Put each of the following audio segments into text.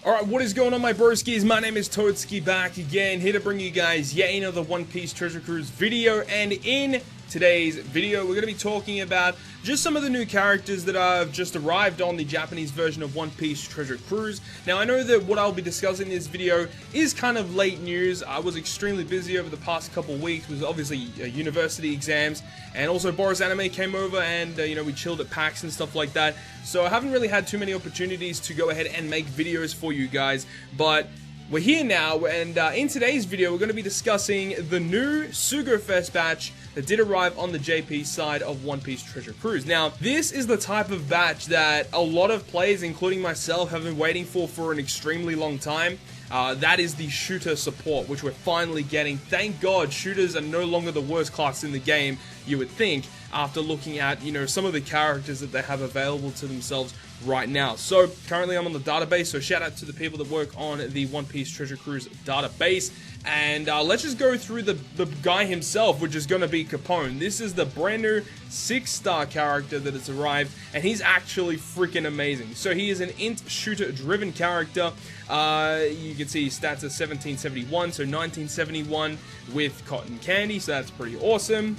Alright, what is going on, my broskiis? My name is Toadskii, back again, here to bring you guys yet another One Piece Treasure Cruise video. And in today's video, we're going to be talking about just some of the new characters that have just arrived on the Japanese version of One Piece Treasure Cruise. Now, I know that what I'll be discussing in this video is kind of late news. I was extremely busy over the past couple weeks with obviously university exams, and also Boris Anime came over and, you know, we chilled at PAX and stuff like that. So I haven't really had too many opportunities to go ahead and make videos for you guys, but we're here now, and in today's video we're going to be discussing the new Sugo-Fest batch that did arrive on the JP side of One Piece Treasure Cruise. Now, this is the type of batch that a lot of players, including myself, have been waiting for an extremely long time. That is the shooter support, which we're finally getting. Thank God, shooters are no longer the worst class in the game, you would think, after looking at, you know, some of the characters that they have available to themselves right now. So, currently I'm on the database, so shout out to the people that work on the One Piece Treasure Cruise database. And let's just go through the guy himself, which is going to be Capone. This is the brand new 6-star character that has arrived, and he's actually freaking amazing. So he is an int shooter driven character. You can see his stats are 1771, so 1971 with cotton candy, so that's pretty awesome.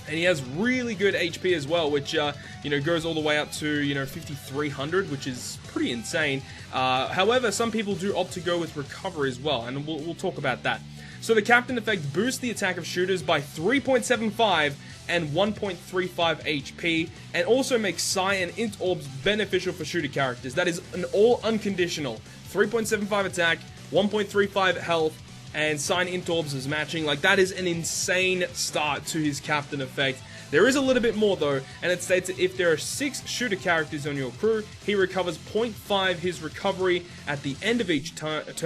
And he has really good HP as well, which, you know, goes all the way up to, you know, 5,300, which is pretty insane. However, some people do opt to go with recovery as well, and we'll talk about that. So the Captain effect boosts the attack of shooters by 3.75 and 1.35 HP, and also makes Psi and Int Orbs beneficial for shooter characters. That is an all unconditional. 3.75 attack, 1.35 health, and Sign Int Orbs is matching. Like, that is an insane start to his Captain effect. There is a little bit more though, and it states that if there are 6 shooter characters on your crew, he recovers 0.5 his recovery at the end of each turn. At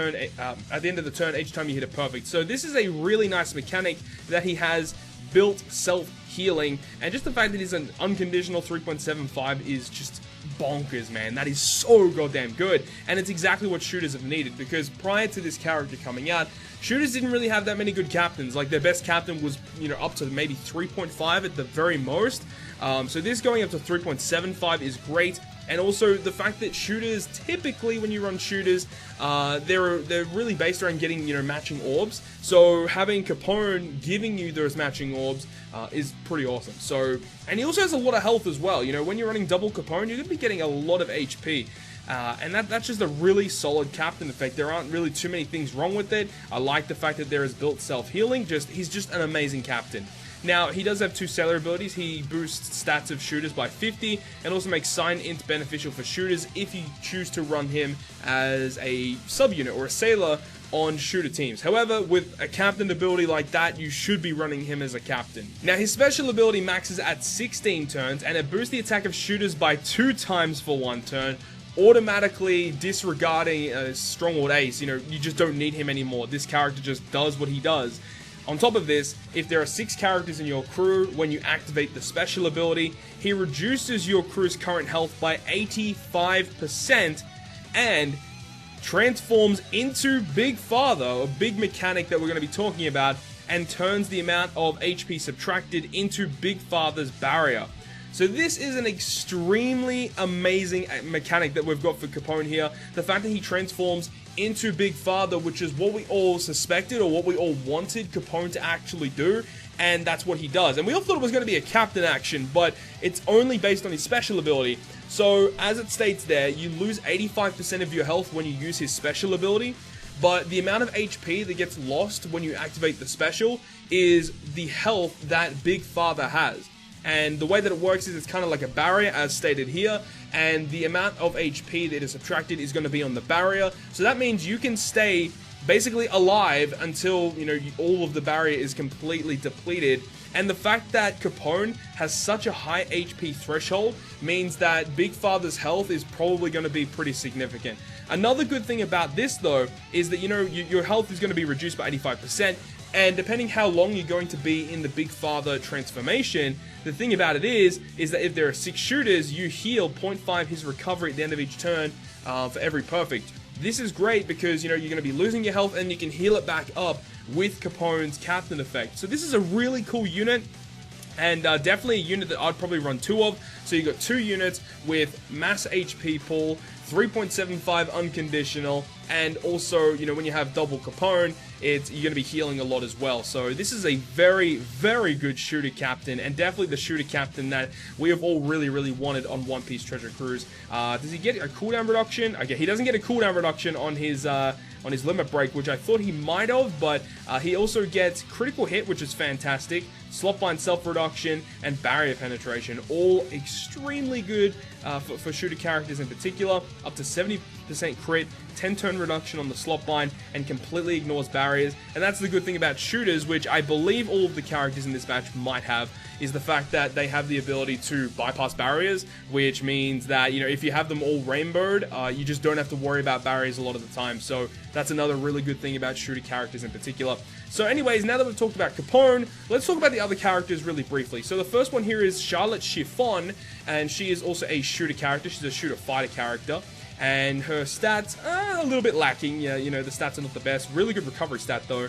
the end of the turn, each time you hit a perfect. So this is a really nice mechanic that he has built self-healing, and just the fact that he's an unconditional 3.75 is just bonkers, man. That is so goddamn good, and it's exactly what shooters have needed, because prior to this character coming out, shooters didn't really have that many good captains. Like, their best captain was, you know, up to maybe 3.5 at the very most. So this going up to 3.75 is great. And also the fact that shooters, typically when you run shooters, they're really based around getting, you know, matching orbs. So having Capone giving you those matching orbs is pretty awesome. So, and he also has a lot of health as well. You know, when you're running double Capone, you're going to be getting a lot of HP. And that's just a really solid captain effect. There aren't really too many things wrong with it. I like the fact that there is built self-healing. He's just an amazing captain. Now, he does have 2 sailor abilities. He boosts stats of shooters by 50, and also makes Sign Int beneficial for shooters if you choose to run him as a subunit or a sailor on shooter teams. However, with a captain ability like that, you should be running him as a captain. Now, his special ability maxes at 16 turns, and it boosts the attack of shooters by 2 times for 1 turn, automatically disregarding Stronghold Ace. You know, you just don't need him anymore. This character just does what he does. On top of this, if there are 6 characters in your crew, when you activate the special ability, he reduces your crew's current health by 85% and transforms into Big Father, a big mechanic that we're going to be talking about, and turns the amount of HP subtracted into Big Father's barrier. So this is an extremely amazing mechanic that we've got for Capone here. The fact that he transforms into Big Father, which is what we all suspected or what we all wanted Capone to actually do, and that's what he does. And we all thought it was going to be a captain action, but it's only based on his special ability. So as it states there, you lose 85% of your health when you use his special ability, but the amount of HP that gets lost when you activate the special is the health that Big Father has. And the way that it works is it's kind of like a barrier, as stated here, and the amount of HP that is subtracted is going to be on the barrier. So that means you can stay basically alive until, you know, all of the barrier is completely depleted. And the fact that Capone has such a high HP threshold means that Big Father's health is probably going to be pretty significant. Another good thing about this, though, is that, you know, your health is going to be reduced by 85%. And depending how long you're going to be in the Big Father transformation, the thing about it is that if there are 6 shooters, you heal 0.5 his recovery at the end of each turn for every perfect. This is great because, you know, you're going to be losing your health and you can heal it back up with Capone's captain effect. So this is a really cool unit. And definitely a unit that I'd probably run 2 of. So you got 2 units with mass HP pull, 3.75 unconditional, and also, you know, when you have double Capone, you're going to be healing a lot as well. So this is a very, very good shooter captain, and definitely the shooter captain that we have all really, really wanted on One Piece Treasure Cruise. Does he get a cooldown reduction? Okay, he doesn't get a cooldown reduction on his limit break, which I thought he might have, but he also gets critical hit, which is fantastic, slotbind self-reduction, and barrier penetration, all extremely good for shooter characters in particular. Up to 70% crit, 10-turn reduction on the slotbind, and completely ignores barriers. And that's the good thing about shooters, which I believe all of the characters in this match might have, is the fact that they have the ability to bypass barriers, which means that, you know, if you have them all rainbowed, you just don't have to worry about barriers a lot of the time. So that's another really good thing about shooter characters in particular. So anyways, now that we've talked about Capone, let's talk about the other characters really briefly. So the first one here is Charlotte Chiffon, and she is also a shooter character. She's a shooter fighter character, and her stats are a little bit lacking. Yeah, you know, the stats are not the best. Really good recovery stat though.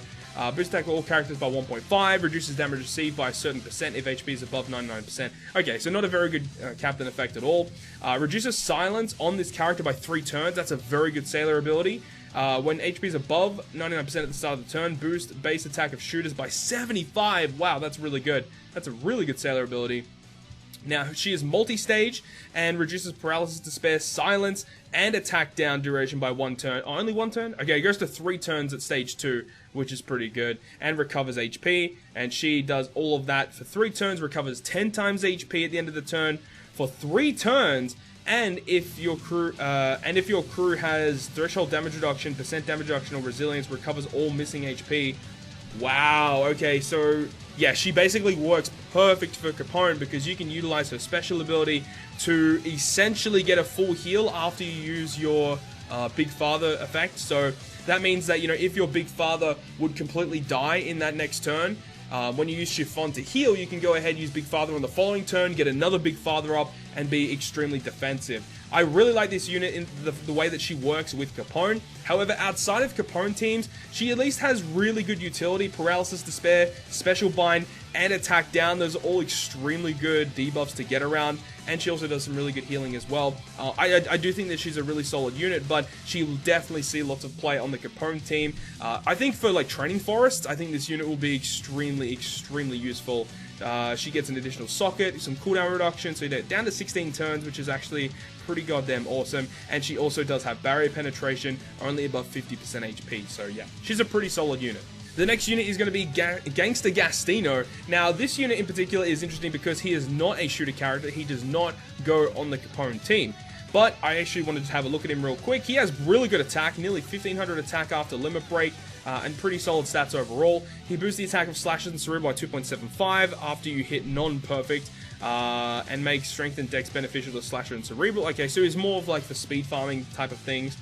Boost attack for all characters by 1.5, reduces damage received by a certain percent if HP is above 99%. Okay, so not a very good captain effect at all. Reduces silence on this character by 3 turns. That's a very good sailor ability. When HP is above 99% at the start of the turn, boost base attack of shooters by 75. Wow, that's really good. That's a really good sailor ability. Now, she is multi-stage and reduces paralysis, despair, silence, and attack down duration by 1 turn. Oh, only 1 turn? Okay, it goes to 3 turns at stage 2, which is pretty good. And recovers HP, and she does all of that for 3 turns, recovers 10 times HP at the end of the turn for 3 turns. And if your crew has threshold damage reduction, percent damage reduction, or resilience, recovers all missing HP. Wow, okay, so yeah, she basically works perfect for Capone because you can utilize her special ability to essentially get a full heal after you use your Big Father effect. So that means that, you know, if your Big Father would completely die in that next turn, when you use Chiffon to heal, you can go ahead and use Big Father on the following turn, get another Big Father up, and be extremely defensive. I really like this unit in the way that she works with Capone. However, outside of Capone teams, she at least has really good utility. Paralysis, Despair, Special Bind, and Attack Down. Those are all extremely good debuffs to get around. And she also does some really good healing as well. I do think that she's a really solid unit, but she will definitely see lots of play on the Capone team. I think for like training forests, I think this unit will be extremely, extremely useful. She gets an additional socket, some cooldown reduction, so you're down to 16 turns, which is actually pretty goddamn awesome. And she also does have barrier penetration, only above 50% HP. So yeah, she's a pretty solid unit. The next unit is going to be Gangster Gastino. Now, this unit in particular is interesting because he is not a shooter character. He does not go on the Capone team. But I actually wanted to have a look at him real quick. He has really good attack, nearly 1500 attack after limit break, and pretty solid stats overall. He boosts the attack of slashes and cerebral by 2.75 after you hit non-perfect, and makes strength and dex beneficial to slasher and cerebral. Okay, so he's more of like for speed farming type of things.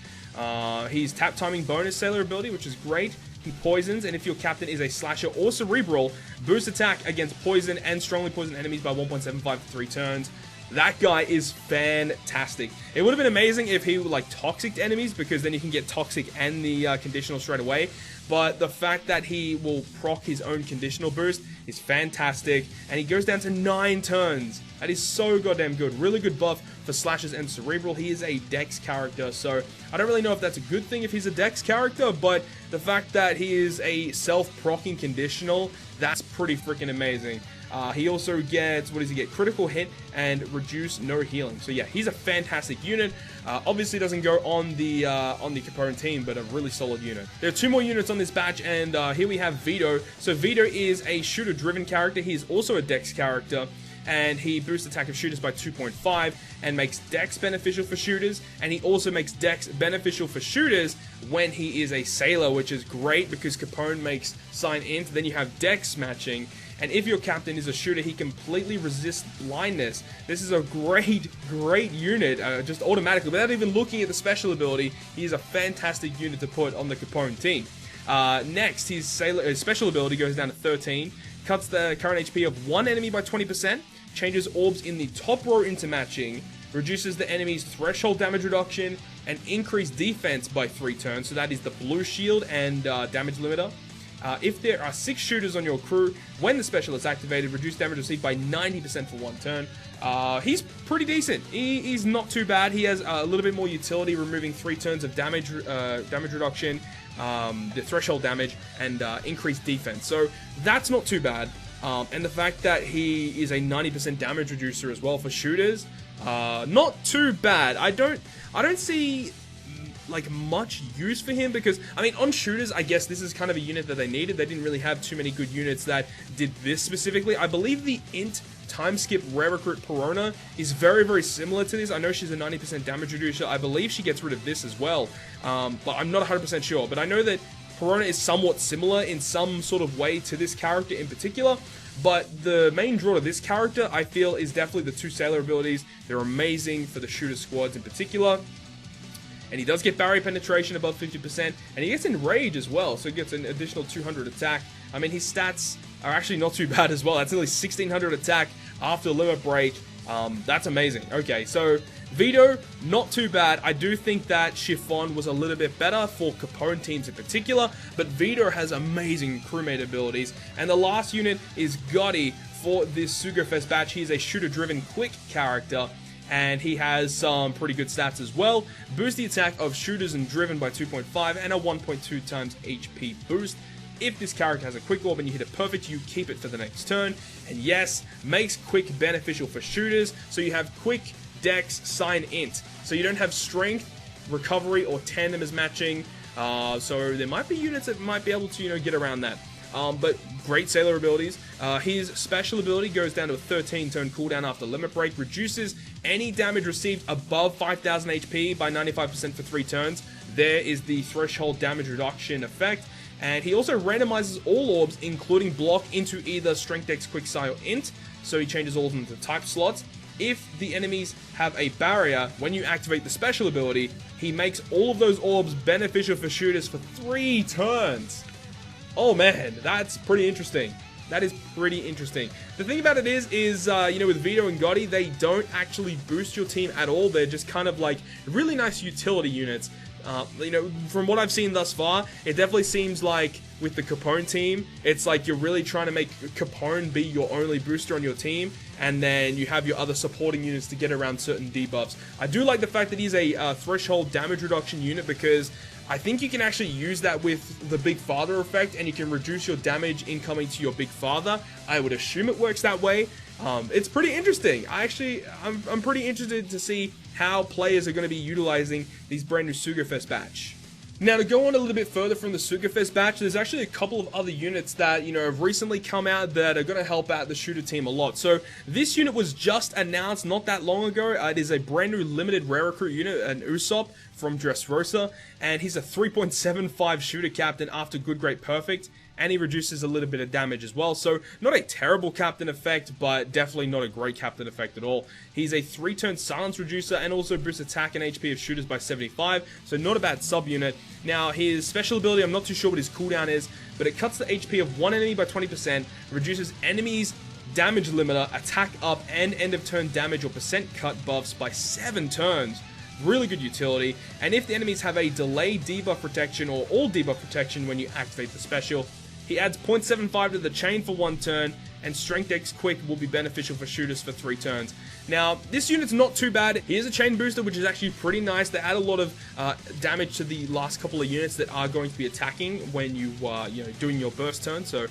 He's tap timing bonus sailor ability, which is great. He poisons, and if your captain is a slasher or cerebral, boost attack against poison and strongly poisoned enemies by 1.75 for 3 turns. That guy is fantastic. It would have been amazing if he were like toxic to enemies, because then you can get toxic and the conditional straight away. But the fact that he will proc his own conditional boost is fantastic, and he goes down to 9 turns. That is so goddamn good. Really good buff for slashes and cerebral. He is a dex character, so I don't really know if that's a good thing if he's a dex character, but the fact that he is a self-procking conditional, that's pretty freaking amazing. He also gets, what does he get? Critical hit and reduce no healing. So yeah, he's a fantastic unit. Obviously doesn't go on the Capone team, but a really solid unit. There are 2 more units on this batch, and here we have Vito. So Vito is a shooter-driven character. He's also a dex character, and he boosts attack of shooters by 2.5 and makes dex beneficial for shooters, and he also makes dex beneficial for shooters when he is a sailor, which is great because Capone makes sign int, then you have dex matching. And if your captain is a shooter, he completely resists blindness. This is a great, great unit, just automatically. Without even looking at the special ability, he is a fantastic unit to put on the Capone team. Next, his special ability goes down to 13, cuts the current HP of 1 enemy by 20%, changes orbs in the top row into matching, reduces the enemy's threshold damage reduction, and increased defense by 3 turns. So that is the blue shield and damage limiter. If there are 6 shooters on your crew, when the special is activated, reduce damage received by 90% for 1 turn. He's pretty decent. He's not too bad. He has a little bit more utility, removing 3 turns of damage reduction, the threshold damage, and increased defense. So that's not too bad. And the fact that he is a 90% damage reducer as well for shooters, not too bad. I don't see like much use for him, because I mean, on shooters, I guess this is kind of a unit that they needed. They didn't really have too many good units that did this specifically. I believe the int time skip rare recruit Perona is very similar to this. I know she's a 90% damage reducer. I believe she gets rid of this as well, but I'm not 100% sure. But I know that Perona is somewhat similar in some sort of way to this character in particular. But the main draw to this character, I feel, is definitely the 2 sailor abilities. They're amazing for the shooter squads in particular. And he does get barrier penetration above 50%, and he gets enrage as well, so he gets an additional 200 attack. I mean, his stats are actually not too bad as well. That's only 1600 attack after limit break. That's amazing. Okay, so Vito, not too bad. I do think that Chiffon was a little bit better for Capone teams in particular, but Vito has amazing crewmate abilities. And the last unit is Guddi for this Sugo-Fest batch. He is a shooter-driven quick character, and he has some pretty good stats as well. Boost the attack of shooters and driven by 2.5 and a 1.2 times HP boost. If this character has a quick orb and you hit it perfect, you keep it for the next turn. And yes, makes quick beneficial for shooters, so you have quick, dex, sign, int. So you don't have strength, recovery, or tandem as matching. So there might be units that might be able to, you know, get around that. But great sailor abilities. His special ability goes down to a 13 turn cooldown after limit break, reduces any damage received above 5000 HP by 95% for 3 turns. There is the threshold damage reduction effect. And he also randomizes all orbs, including block, into either strength, dex, quick, psi, or int. So he changes all of them to type slots. If the enemies have a barrier, when you activate the special ability, he makes all of those orbs beneficial for shooters for 3 turns. Oh man, that's pretty interesting. That is pretty interesting. The thing about it is you know, with Vito and Guddi, they don't actually boost your team at all. They're just kind of like really nice utility units. You know, from what I've seen thus far, it definitely seems like with the Capone team, it's like you're really trying to make Capone be your only booster on your team, and then you have your other supporting units to get around certain debuffs. I do like the fact that he's a threshold damage reduction unit, because I think you can actually use that with the Big Father effect, and you can reduce your damage incoming to your Big Father. I would assume it works that way. It's pretty interesting. I'm pretty interested to see how players are going to be utilizing these brand new Sugo-Fest batch. Now, to go on a little bit further from the Sugo-Fest batch, there's actually a couple of other units that, you know, have recently come out that are going to help out the shooter team a lot. So, this unit was just announced not that long ago. It is a brand new limited rare recruit unit, an Usopp from Dressrosa, and he's a 3.75 shooter captain after Good, Great, Perfect, and he reduces a little bit of damage as well. So, not a terrible captain effect, but definitely not a great captain effect at all. He's a 3-turn silence reducer and also boosts attack and HP of shooters by 75, so not a bad sub-unit. Now, his special ability, I'm not too sure what his cooldown is, but it cuts the HP of one enemy by 20%, reduces enemies' damage limiter, attack up, and end of turn damage or percent cut buffs by 7 turns. Really good utility, and if the enemies have a delayed debuff protection or all debuff protection when you activate the special, he adds 0.75 to the chain for 1 turn, and Strength X Quick will be beneficial for shooters for 3 turns. Now, this unit's not too bad. He is a chain booster, which is actually pretty nice. They add a lot of damage to the last couple of units that are going to be attacking when you are, you know, doing your burst turn. So,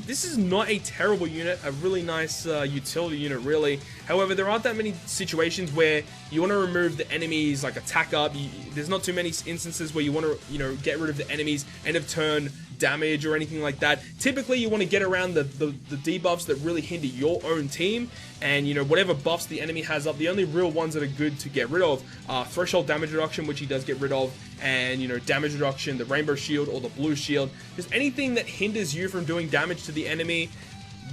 this is not a terrible unit, a really nice utility unit, really. However, there aren't that many situations where you want to remove the enemy's like attack up. There's not too many instances where you want to, you know, get rid of the enemy's end of turn damage or anything like that. Typically, you want to get around the debuffs that really hinder your own team, and, you know, whatever buffs the enemy has up, the only real ones that are good to get rid of are threshold damage reduction, which he does get rid of, and, you know, damage reduction, the rainbow shield or the blue shield. Just anything that hinders you from doing damage to the enemy,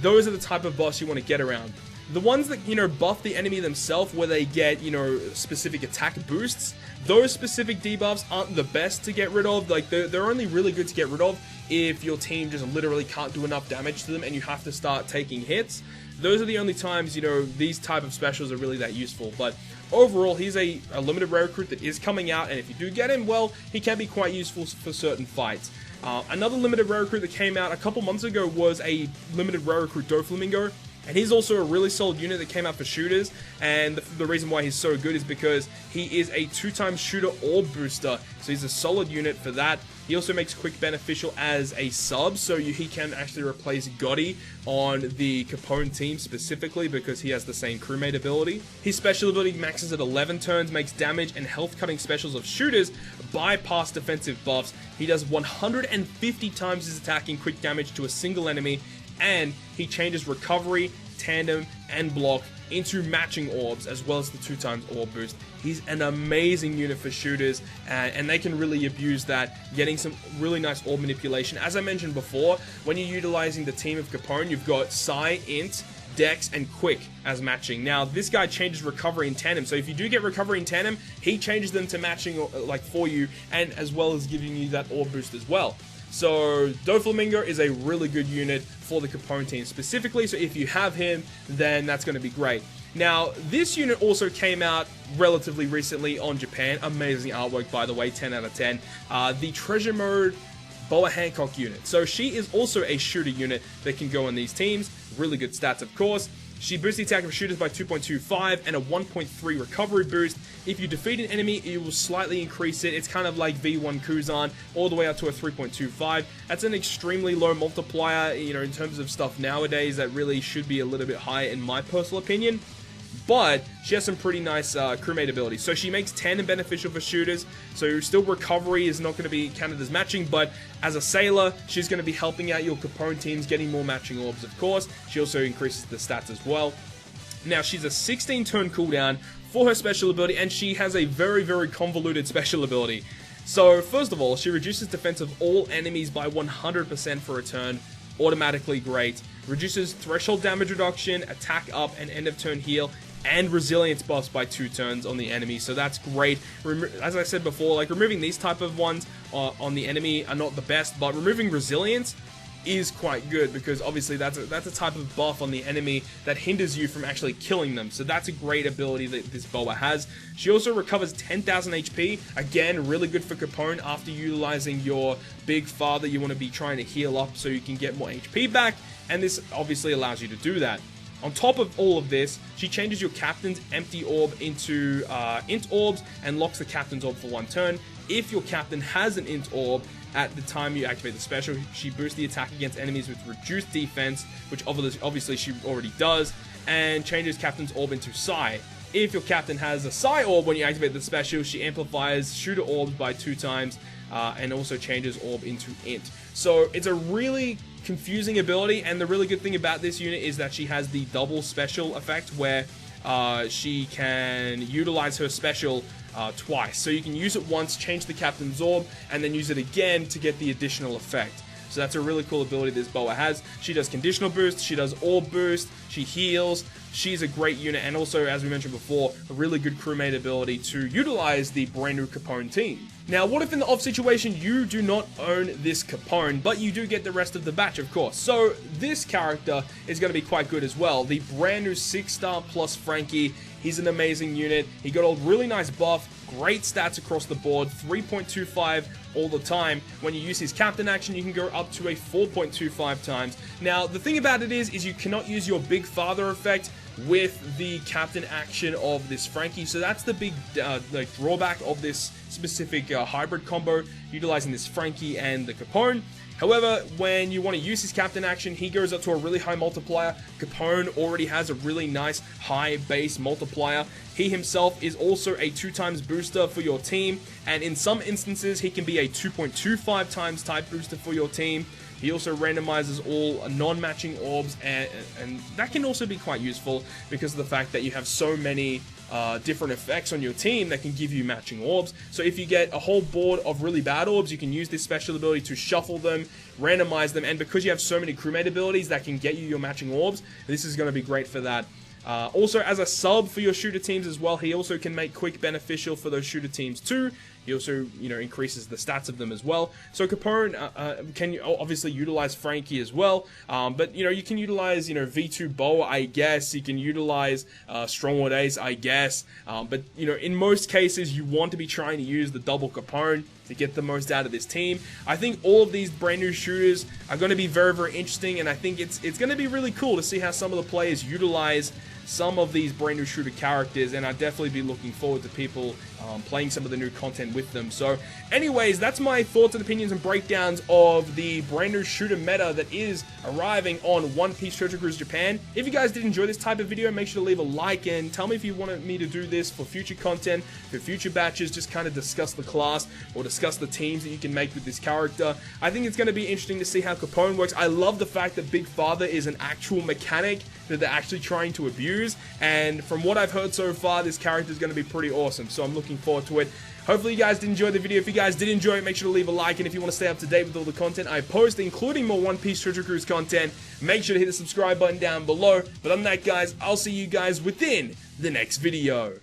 those are the type of buffs you want to get around. The ones that, you know, buff the enemy themselves, where they get, you know, specific attack boosts, those specific debuffs aren't the best to get rid of. Like, they're only really good to get rid of if your team just literally can't do enough damage to them and you have to start taking hits. Those are the only times, you know, these type of specials are really that useful. But overall, he's a limited rare recruit that is coming out, and if you do get him, well, he can be quite useful for certain fights. Another limited rare recruit that came out a couple months ago was a limited rare recruit Doflamingo. And he's also a really solid unit that came out for shooters, and the reason why he's so good is because he is a 2x shooter orb booster, so he's a solid unit for that. He also makes quick beneficial as a sub, so he can actually replace Guddi on the Capone team specifically because he has the same crewmate ability. His special ability maxes at 11 turns, makes damage and health cutting specials of shooters bypass defensive buffs. He does 150 times his attacking quick damage to a single enemy, and he changes recovery, tandem, and block into matching orbs, as well as the 2x orb boost. He's an amazing unit for shooters, and they can really abuse that, getting some really nice orb manipulation. As I mentioned before, when you're utilizing the team of Capone, you've got Psi, Int, Dex, and Quick as matching. Now, this guy changes recovery and tandem, so if you do get recovery and tandem, he changes them to matching like for you, and as well as giving you that orb boost as well. So Doflamingo is a really good unit for the Capone team specifically, so if you have him, then that's going to be great. Now, this unit also came out relatively recently on Japan. Amazing artwork, by the way, 10 out of 10. The Treasure Mode Boa Hancock unit. So she is also a shooter unit that can go on these teams. Really good stats, of course. She boosts the attack of shooters by 2.25 and a 1.3 recovery boost. If you defeat an enemy, it will slightly increase it. It's kind of like V1 Kuzan, all the way up to a 3.25. That's an extremely low multiplier, you know, in terms of stuff nowadays that really should be a little bit higher in my personal opinion. But she has some pretty nice crewmate abilities. So she makes tandem beneficial for shooters. So still recovery is not going to be counted as matching. But as a sailor, she's going to be helping out your Capone teams, getting more matching orbs, of course. She also increases the stats as well. Now, she's a 16 turn cooldown for her special ability. And she has a very, very convoluted special ability. So first of all, she reduces defense of all enemies by 100% for a turn. Automatically great. Reduces threshold damage reduction, attack up, and end of turn heal, and resilience buffs by 2 turns on the enemy, so that's great. As I said before, like removing these type of ones on the enemy are not the best, but removing resilience is quite good because obviously that's a type of buff on the enemy that hinders you from actually killing them. So that's a great ability that this boa has. She also recovers 10,000 HP. Again, really good for Capone after utilizing your big father. You want to be trying to heal up so you can get more HP back, and this obviously allows you to do that. On top of all of this, she changes your captain's empty orb into int orbs and locks the captain's orb for 1 turn. If your captain has an int orb at the time you activate the special, she boosts the attack against enemies with reduced defense, which obviously she already does, and changes captain's orb into Psi. If your captain has a Psi orb when you activate the special, she amplifies shooter orbs by 2 times and also changes orb into int. So it's a really confusing ability, and the really good thing about this unit is that she has the double special effect where she can utilize her special twice. So you can use it once, change the captain's orb, and then use it again to get the additional effect. So that's a really cool ability this boa has. She does conditional boost, she does orb boost, she heals. She's a great unit, and also, as we mentioned before, a really good crewmate ability to utilize the brand new Capone team. Now, what if in the off situation you do not own this Capone, but you do get the rest of the batch, of course? So this character is going to be quite good as well. The brand new 6-star plus Frankie. He's an amazing unit. He got a really nice buff, great stats across the board, 3.25 all the time. When you use his captain action, you can go up to a 4.25 times. Now, the thing about it is you cannot use your big father effect with the captain action of this Frankie. So that's the big like drawback of this specific hybrid combo, utilizing this Frankie and the Capone. However, when you want to use his captain action, he goes up to a really high multiplier. Capone already has a really nice high base multiplier. He himself is also a 2 times booster for your team, and in some instances, he can be a 2.25 times type booster for your team. He also randomizes all non-matching orbs, and that can also be quite useful because of the fact that you have so many different effects on your team that can give you matching orbs. So if you get a whole board of really bad orbs, you can use this special ability to shuffle them, randomize them, and because you have so many crewmate abilities that can get you your matching orbs, this is going to be great for that. Also, as a sub for your shooter teams as well, he also can make quick beneficial for those shooter teams too. he also, increases the stats of them as well. So Capone can obviously utilize Frankie as well, but, you can utilize, V2 Bow, I guess. You can utilize Strongwood Ace, I guess, but, in most cases, you want to be trying to use the double Capone to get the most out of this team. I think all of these brand new shooters are going to be very, very interesting, and I think it's going to be really cool to see how some of the players utilize some of these brand new shooter characters, and I'd definitely be looking forward to people playing some of the new content with them. So anyways, that's my thoughts and opinions and breakdowns of the brand new shooter meta that is arriving on One Piece Treasure Cruise Japan. If you guys did enjoy this type of video, make sure to leave a like and tell me if you wanted me to do this for future content, for future batches, just kind of discuss the class or discuss the teams that you can make with this character. I think it's going to be interesting to see how Capone works. I love the fact that Big Father is an actual mechanic that they're actually trying to abuse, and from what I've heard so far, this character is going to be pretty awesome, so I'm looking forward to it. Hopefully you guys did enjoy the video. If you guys did enjoy it, make sure to leave a like, and if you want to stay up to date with all the content I post, including more One Piece Treasure Cruise content, make sure to hit the subscribe button down below. But other than that, guys, I'll see you guys within the next video.